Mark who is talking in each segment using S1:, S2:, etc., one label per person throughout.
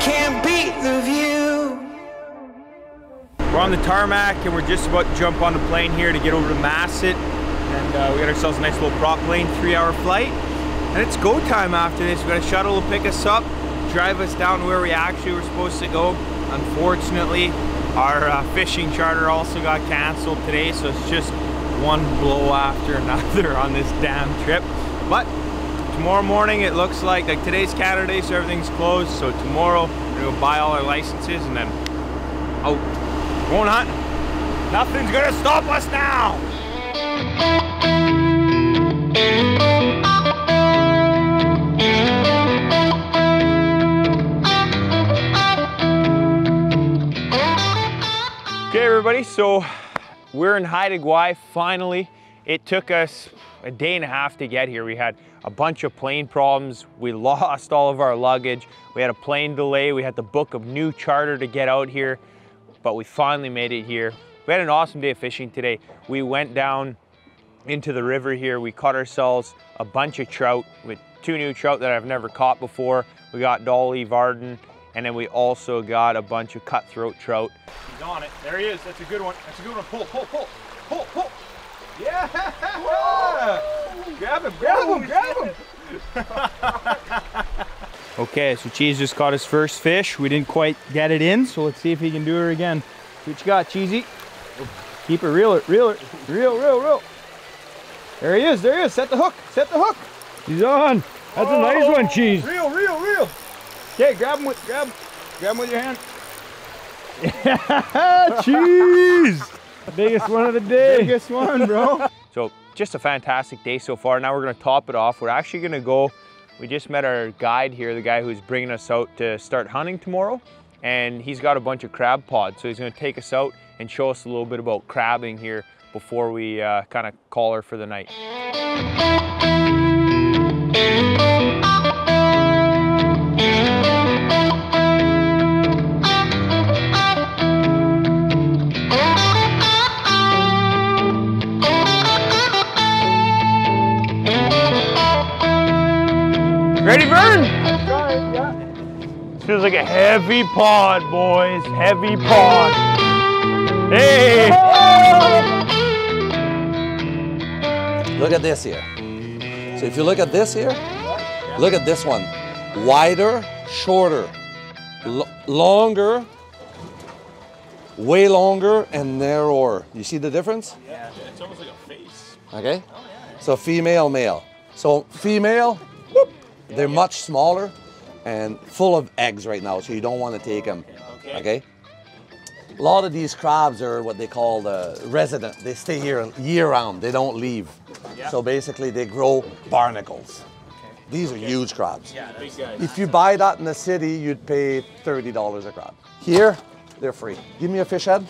S1: can't beat the view.
S2: We're on the tarmac and we're just about to jump on the plane here to get over to Masset. And we got ourselves a nice little prop plane, 3-hour flight. And it's go time after this. We got a shuttle to pick us up, drive us down to where we actually were supposed to go. Unfortunately, our fishing charter also got canceled today, so it's just one blow after another on this damn trip. But tomorrow morning, it looks like today's Canada Day, so everything's closed. So tomorrow, we're gonna go buy all our licenses and then out going hunting. Nothing's gonna stop us now. Okay, everybody, so we're in Haida Gwaii finally. It took us a day and a half to get here. We had a bunch of plane problems. We lost all of our luggage. We had a plane delay. We had to book a new charter to get out here, but we finally made it here. We had an awesome day of fishing today. We went down into the river here. We caught ourselves a bunch of trout with 2 new trout that I've never caught before. We got Dolly, Varden, and then we also got a bunch of cutthroat trout. He's on it. There he is. That's a good one. That's a good one. Pull, pull, pull, pull, pull. Yeah! Whoa! Grab him, grab him, grab him! Okay, so Cheeze just caught his first fish. We didn't quite get it in, so let's see if he can do it again. See what you got, Cheesy. Keep it, reel it, reel it. Reel, reel, reel. There he is, there he is. Set the hook, set the hook.
S3: He's on. That's a nice one, Cheeze.
S2: Reel, reel, reel. Okay, grab him with, grab him with your hand.
S3: Cheeze! Biggest one of the day.
S2: Biggest one, bro. So just a fantastic day so far. Now we're gonna top it off. We're actually gonna go, we just met our guide here, the guy who's bringing us out to start hunting tomorrow. And he's got a bunch of crab pods. So he's gonna take us out and show us a little bit about crabbing here before we kind of call her for the night. Ready, Vern?
S3: Yeah.
S2: Feels like a heavy pod, boys. Heavy pod. Hey!
S4: Look at this here. So if you look at this here, look at this one. Wider, shorter, longer, way longer, and narrower. You see the difference?
S2: Yeah, it's almost like a face.
S4: Okay? So female, male. So female, whoop, they're much smaller and full of eggs right now, so you don't want to take them. Okay? A lot of these crabs are what they call the resident. They stay here year-round. They don't leave.
S2: Yeah.
S4: So basically, they grow barnacles.
S2: Okay.
S4: These are huge crabs.
S2: Yeah, big guys.
S4: If you buy that in the city, you'd pay $30 a crab. Here, they're free. Give me a fish head.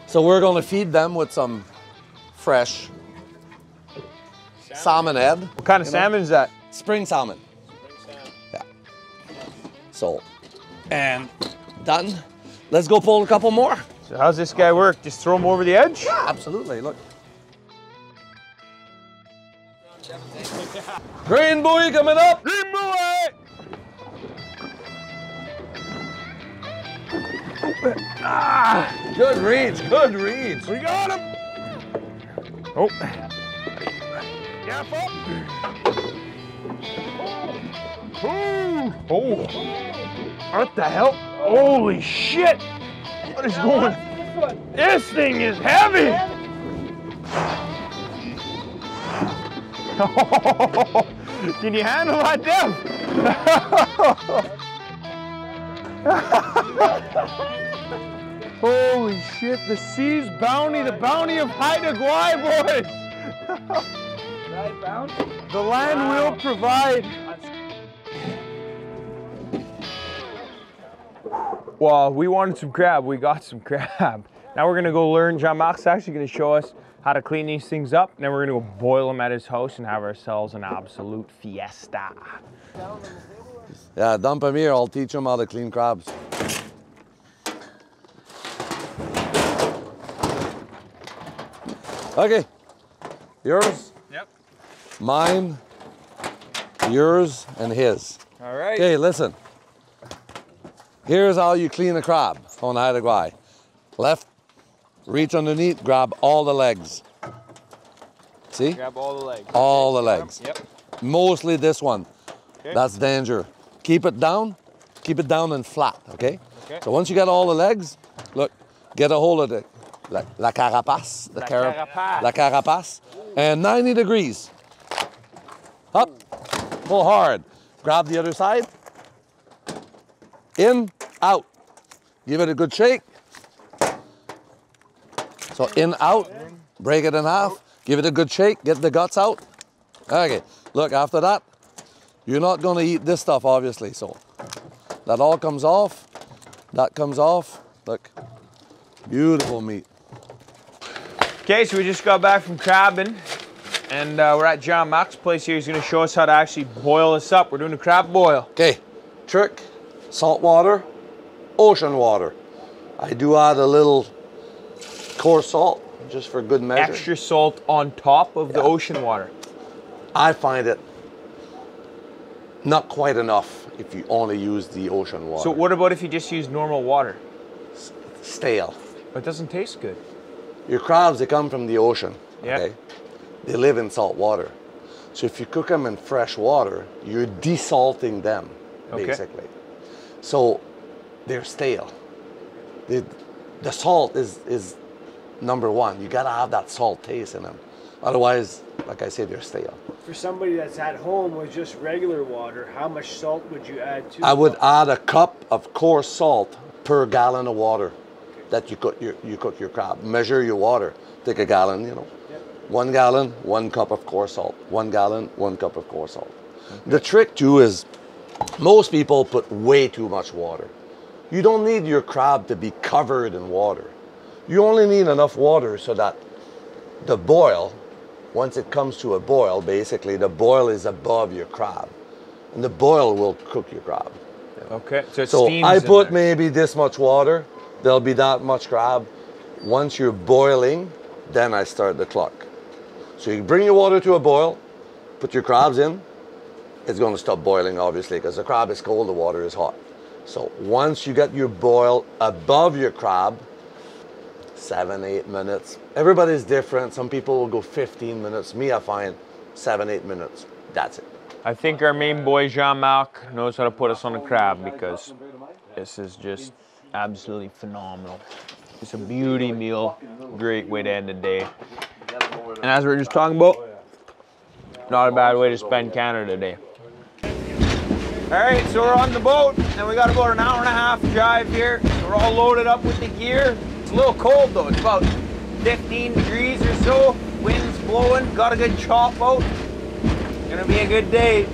S4: So we're going to feed them with some fresh salmon head.
S2: What kind of salmon is that?
S4: Spring salmon. Yeah. So, and done. Let's go pull a couple more.
S2: So how's this guy work? Just throw him over the edge?
S4: Yeah, absolutely. Look. Green buoy coming up.
S2: Green buoy!
S4: Ah, good reads, good reads.
S2: We got him! Oh. Careful! Oh! Oh! What the hell? Holy shit! What is going on? This thing is heavy! Can you handle that, Dev? Holy shit, the sea's bounty, the bounty of Haida Gwaii, boys! The land will provide. Well, we wanted some crab, we got some crab. Now we're gonna go learn, Jean-Marc's actually gonna show us how to clean these things up, and then we're gonna go boil them at his house and have ourselves an absolute fiesta.
S4: Yeah, dump them here, I'll teach them how to clean crabs. Okay, yours,
S2: Yep.
S4: mine, yours, and his.
S2: All right.
S4: Okay, listen. Here's how you clean a crab on Haida Gwaii. Left, reach underneath, grab all the legs. See?
S2: Grab all the legs.
S4: All the legs.
S2: Yep.
S4: Mostly this one.
S2: Okay.
S4: That's danger. Keep it down and flat, okay?
S2: Okay.
S4: So once you get all the legs, look, get a hold of the la carapace, la carapace, and 90 degrees. Up, pull hard. Grab the other side. In, out. Give it a good shake. So in, out, break it in half, give it a good shake, get the guts out. Okay, look, after that, you're not gonna eat this stuff, obviously, so that all comes off, that comes off. Look, beautiful meat.
S2: Okay, so we just got back from crabbing, and we're at John Mac's place here. He's gonna show us how to actually boil this up. We're doing a crab boil.
S4: Okay, trick, salt water, ocean water. I do add a little coarse salt, just for good measure.
S2: Extra salt on top of the ocean water.
S4: I find it not quite enough if you only use the ocean water.
S2: So what about if you just use normal water?
S4: Stale.
S2: It doesn't taste good.
S4: Your crabs, they come from the ocean,
S2: Yeah.
S4: okay? They live in salt water. So if you cook them in fresh water, you're desalting them,
S2: Okay.
S4: basically. So they're stale. The salt is number one. You gotta have that salt taste in them. Otherwise, like I said, they're stale.
S3: For somebody that's at home with just regular water, how much salt would you add to
S4: I would
S3: it?
S4: add a cup of coarse salt per gallon of water that you cook your crab. Measure your water. Take a gallon, you know.
S3: Yep.
S4: 1 gallon, 1 cup of coarse salt. 1 gallon, 1 cup of coarse salt. Okay. The trick too is most people put way too much water. You don't need your crab to be covered in water. You only need enough water so that the boil, once it comes to a boil, basically the boil is above your crab. And the boil will cook your crab.
S2: Okay, so it
S4: So
S2: steams
S4: I
S2: in
S4: put
S2: there.
S4: maybe this much water, there'll be that much crab. Once you're boiling, then I start the clock. So you bring your water to a boil, put your crabs in, it's gonna stop boiling obviously because the crab is cold, the water is hot. So once you get your boil above your crab, 7-8 minutes. Everybody's different. Some people will go 15 minutes. Me, I find 7-8 minutes. That's it.
S2: I think our main boy Jean Mac knows how to put us on a crab because this is just absolutely phenomenal. It's a beauty meal, great way to end the day. And as we were just talking about, not a bad way to spend Canada Day. All right, so we're on the boat and we got about an hour and a half drive here. We're all loaded up with the gear. It's a little cold though, it's about 15 degrees or so. Wind's blowing, got a good chop out. Gonna be a good day.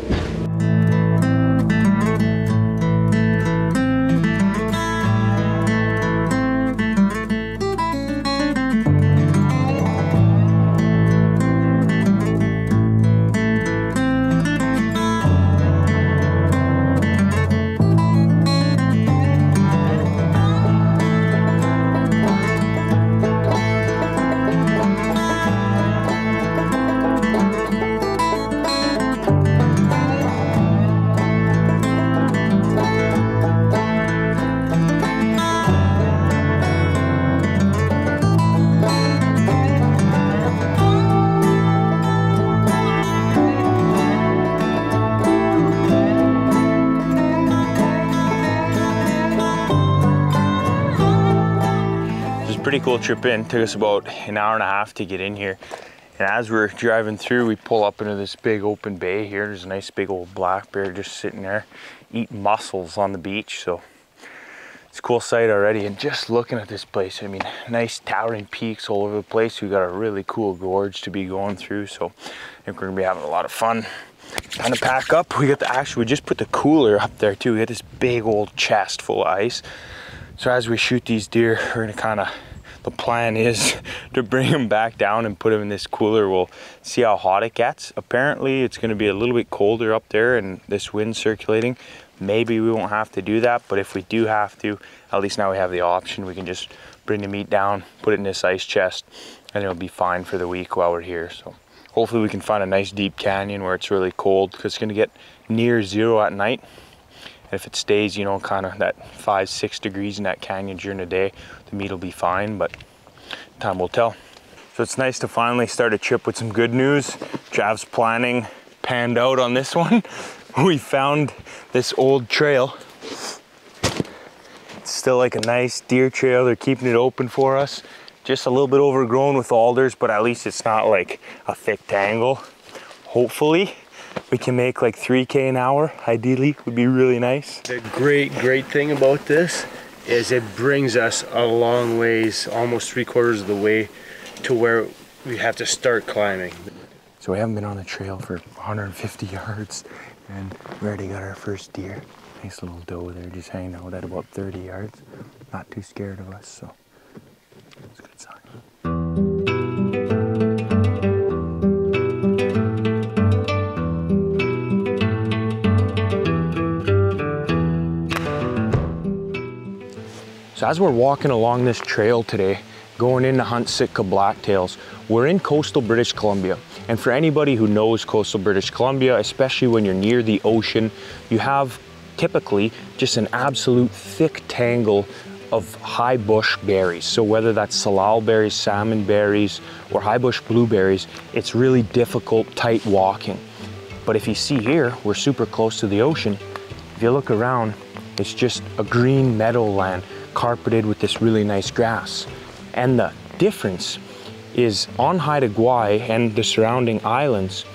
S2: Pretty cool trip in. Took us about an hour and a half to get in here. And as we're driving through, we pull up into this big open bay here. There's a nice big old black bear just sitting there eating mussels on the beach. So it's a cool sight already. And just looking at this place, I mean, nice towering peaks all over the place. We got a really cool gorge to be going through. So I think we're gonna be having a lot of fun. Time to pack up. We just put the cooler up there too. We got this big old chest full of ice. So as we shoot these deer, we're gonna the plan is to bring them back down and put them in this cooler. We'll see how hot it gets. Apparently it's gonna be a little bit colder up there and this wind circulating. Maybe we won't have to do that, but if we do have to, at least now we have the option. We can just bring the meat down, put it in this ice chest, and it'll be fine for the week while we're here. So hopefully we can find a nice deep canyon where it's really cold because it's gonna get near zero at night. If it stays, you know, kind of that 5-6 degrees in that canyon during the day, the meat will be fine, but time will tell. So it's nice to finally start a trip with some good news. Jav's planning panned out on this one. We found this old trail. It's still like a nice deer trail. They're keeping it open for us. Just a little bit overgrown with alders, but at least it's not like a thick tangle. Hopefully we can make like 3K an hour. Ideally would be really nice.
S3: The great thing about this is it brings us a long ways, almost 3/4 of the way to where we have to start climbing.
S2: So we haven't been on the trail for 150 yards and we already got our first deer. Nice little doe there just hanging out at about 30 yards. Not too scared of us, so it's a good sign. So as we're walking along this trail today, going in to hunt Sitka Blacktails, we're in coastal British Columbia. And for anybody who knows coastal British Columbia, especially when you're near the ocean, you have typically just an absolute thick tangle of high bush berries. So whether that's salal berries, salmon berries, or high bush blueberries, it's really difficult, tight walking. But if you see here, we're super close to the ocean. If you look around, it's just a green meadowland carpeted with this really nice grass. And the difference is on Haida Gwaii and the surrounding islands,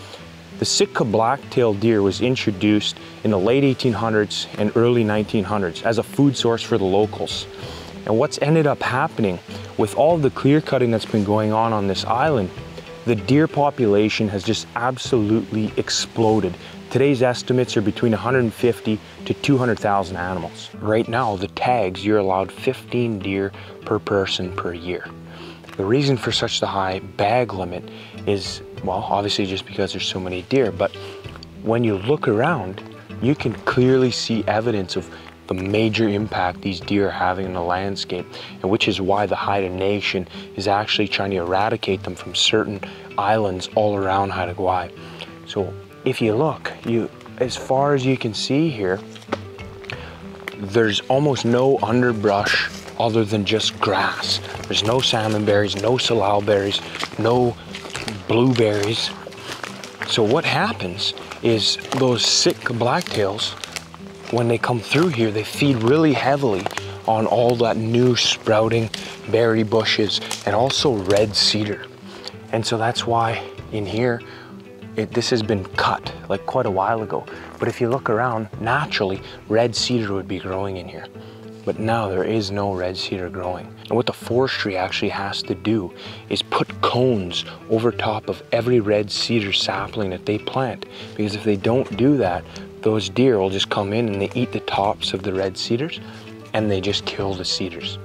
S2: the Sitka Blacktail deer was introduced in the late 1800s and early 1900s as a food source for the locals. And what's ended up happening with all the clear cutting that's been going on this island, the deer population has just absolutely exploded. Today's estimates are between 150 to 200,000 animals. Right now, the tags, you're allowed 15 deer per person per year. The reason for such the high bag limit is, well, obviously just because there's so many deer, but when you look around, you can clearly see evidence of the major impact these deer are having in the landscape, and which is why the Haida Nation is actually trying to eradicate them from certain islands all around Haida Gwaii. So if you look, as far as you can see here, there's almost no underbrush other than just grass. There's no salmon berries, no salal berries, no blueberries. So what happens is those Sitka blacktails, when they come through here, they feed really heavily on all that new sprouting berry bushes and also red cedar. And so that's why in here, this has been cut like quite a while ago. But if you look around, naturally, red cedar would be growing in here. But now there is no red cedar growing. And what the forestry actually has to do is put cones over top of every red cedar sapling that they plant. Because if they don't do that, those deer will just come in and they eat the tops of the red cedars and they just kill the cedars.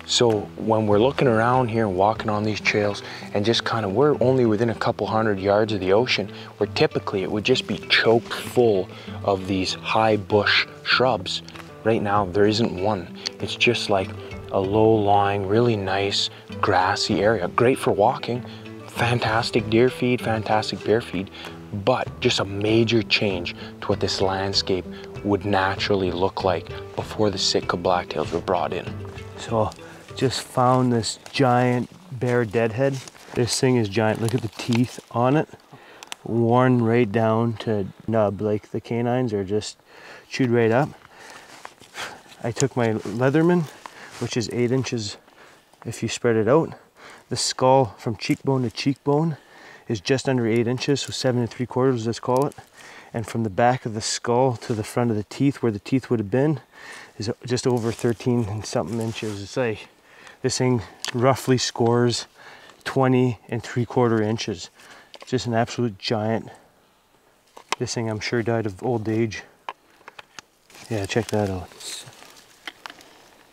S2: So when we're looking around here and walking on these trails and just kind of, we're only within a couple 100 yards of the ocean, where typically it would just be choked full of these high bush shrubs. Right now, there isn't one. It's just like a low-lying, really nice grassy area. Great for walking, fantastic deer feed, fantastic bear feed, but just a major change to what this landscape would naturally look like before the Sitka Blacktails were brought in.
S3: So just found this giant bear deadhead. This thing is giant. Look at the teeth on it. Worn right down to nub, like the canines are just chewed right up. I took my Leatherman, which is 8 inches if you spread it out. The skull from cheekbone to cheekbone is just under 8 inches, so 7 3/4, let's call it. And from the back of the skull to the front of the teeth, where the teeth would have been, is just over 13 and something inches. It's like, this thing roughly scores 20 3/4 inches. Just an absolute giant. This thing I'm sure died of old age. Yeah, check that out.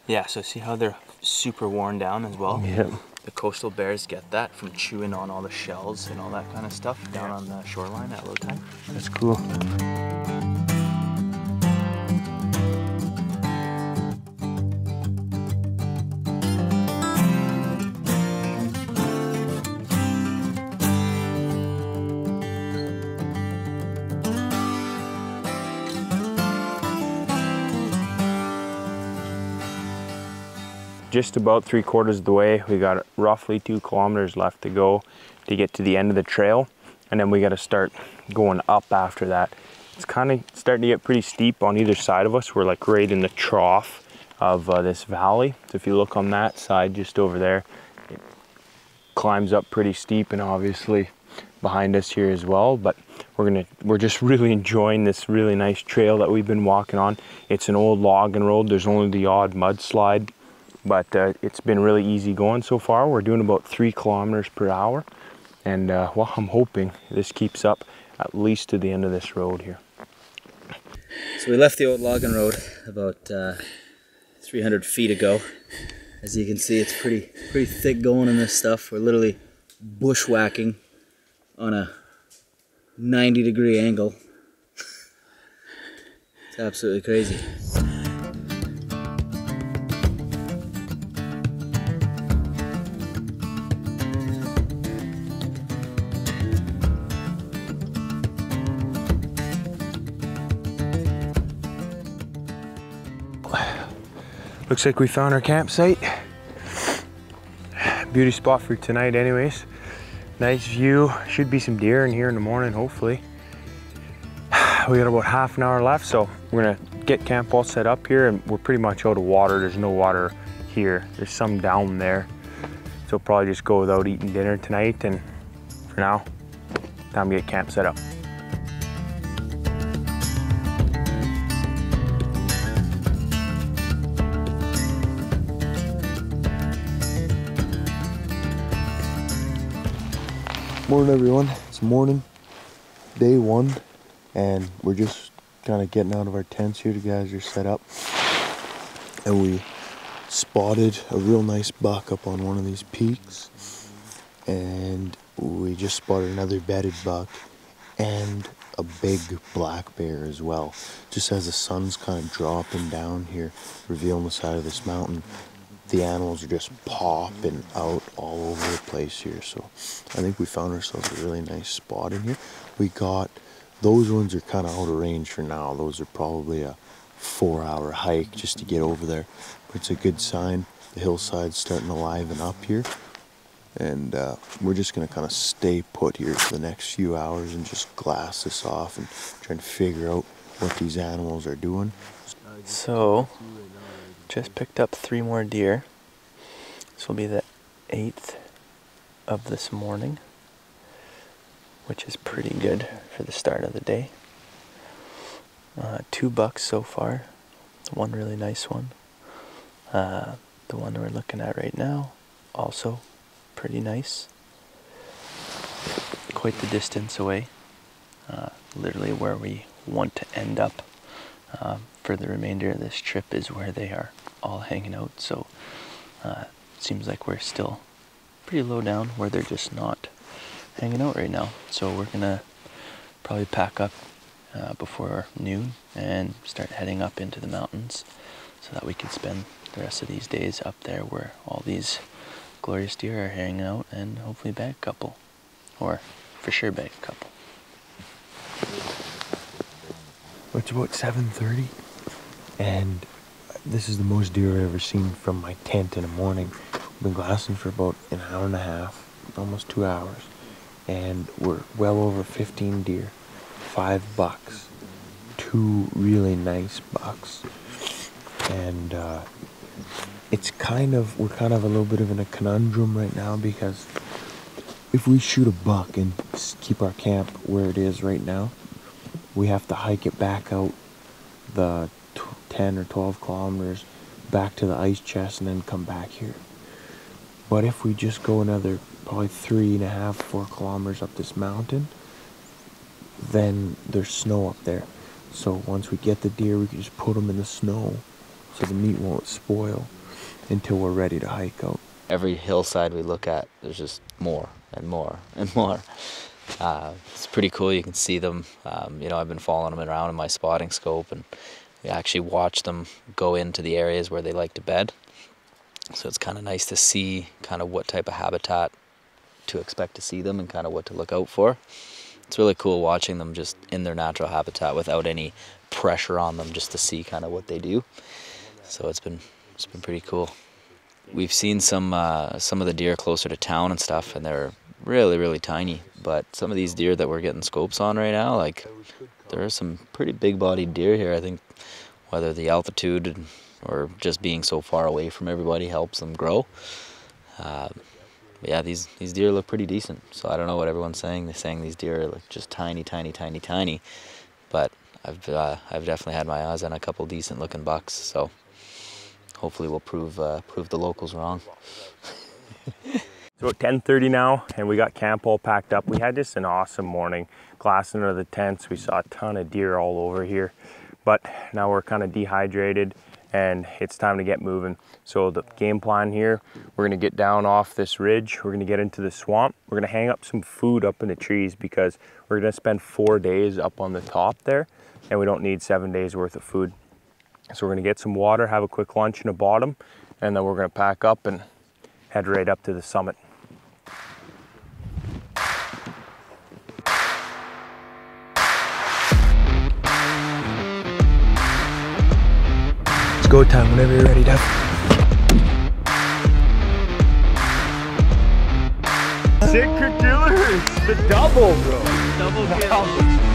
S5: Yeah, so see how they're super worn down as well?
S3: Yeah.
S5: The coastal bears get that from chewing on all the shells and all that kind of stuff down on the shoreline at low tide.
S3: That's cool.
S2: just about 3/4 of the way. We got roughly 2 kilometers left to go to get to the end of the trail. And then we got to start going up after that. It's kind of starting to get pretty steep on either side of us. We're like right in the trough of this valley. So if you look on that side, just over there, it climbs up pretty steep, and obviously behind us here as well. But we're just really enjoying this really nice trail that we've been walking on. It's an old logging road. There's only the odd mudslide, but it's been really easy going so far. We're doing about 3 kilometers per hour. And well, I'm hoping this keeps up at least to the end of this road here.
S5: So we left the old logging road about 300 feet ago. As you can see, it's pretty thick going in this stuff. We're literally bushwhacking on a 90-degree angle. It's absolutely crazy.
S2: Looks like we found our campsite. Beauty spot for tonight anyways. Nice view. Should be some deer in here in the morning, hopefully. We got about half an hour left, so we're gonna get camp all set up here, and we're pretty much out of water. There's no water here. There's some down there. So we'll probably just go without eating dinner tonight, and for now, time to get camp set up.
S3: Morning everyone, it's morning, day 1, and we're just kind of getting out of our tents here. The guys are set up, and we spotted a real nice buck up on one of these peaks, and we just spotted another bedded buck and a big black bear as well. Just as the sun's kind of dropping down here, revealing the side of this mountain, the animals are just popping out all over the place here. So I think we found ourselves a really nice spot in here. We got, those ones are kind of out of range for now. Those are probably a 4-hour hike just to get over there. But it's a good sign. The hillside's starting to liven up here. And we're just gonna kind of stay put here for the next few hours and just glass this off and try to figure out what these animals are doing.
S5: So, just picked up 3 more deer. This will be the 8th of this morning, which is pretty good for the start of the day. 2 bucks so far, one really nice one. The one we're looking at right now, also pretty nice. Quite the distance away, literally where we want to end up. For the remainder of this trip is where they are all hanging out, so it seems like we're still pretty low down where they're just not hanging out right now. So we're gonna probably pack up before noon and start heading up into the mountains so that we can spend the rest of these days up there where all these glorious deer are hanging out, and hopefully bag a couple, or for sure bag a couple.
S3: It's about 7:30, and this is the most deer I've ever seen from my tent in the morning. We've been glassing for about an hour and a half, almost 2 hours, and we're well over 15 deer, 5 bucks, 2 really nice bucks, and we're kind of a little bit of in a conundrum right now, because if we shoot a buck and keep our camp where it is right now, we have to hike it back out the 10 or 12 kilometers back to the ice chest and then come back here. But if we just go another probably 3.5, 4 kilometers up this mountain, then there's snow up there. So once we get the deer, we can just put them in the snow so the meat won't spoil until we're ready to hike out.
S5: Every hillside we look at, there's just more and more and more. It's pretty cool. You can see them. I've been following them around in my spotting scope, and we actually watch them go into the areas where they like to bed. So it's kind of nice to see kind of what type of habitat to expect to see them and kind of what to look out for. It's really cool watching them just in their natural habitat without any pressure on them, just to see kind of what they do. So it's been pretty cool.
S6: we've seen some of the deer closer to town and stuff, and they're really tiny. But some of these deer that we're getting scopes on right now, like, there are some pretty big-bodied deer here. I think whether the altitude or just being so far away from everybody helps them grow. Yeah, these deer look pretty decent. So I don't know what everyone's saying. They're saying these deer are like just tiny. But I've definitely had my eyes on a couple decent-looking bucks. So hopefully we'll prove the locals wrong.
S2: It's about 10:30 now, and we got camp all packed up. We had just an awesome morning. Glassing under the tents, we saw a ton of deer all over here. But now we're kind of dehydrated, and it's time to get moving. So the game plan here, we're gonna get down off this ridge, we're gonna get into the swamp, we're gonna hang up some food up in the trees because we're gonna spend 4 days up on the top there, and we don't need 7 days worth of food. So we're gonna get some water, have a quick lunch in the bottom, and then we're gonna pack up and head right up to the summit. It's go time whenever you're ready, Dev. Sitka killers! The double, bro. Double kill.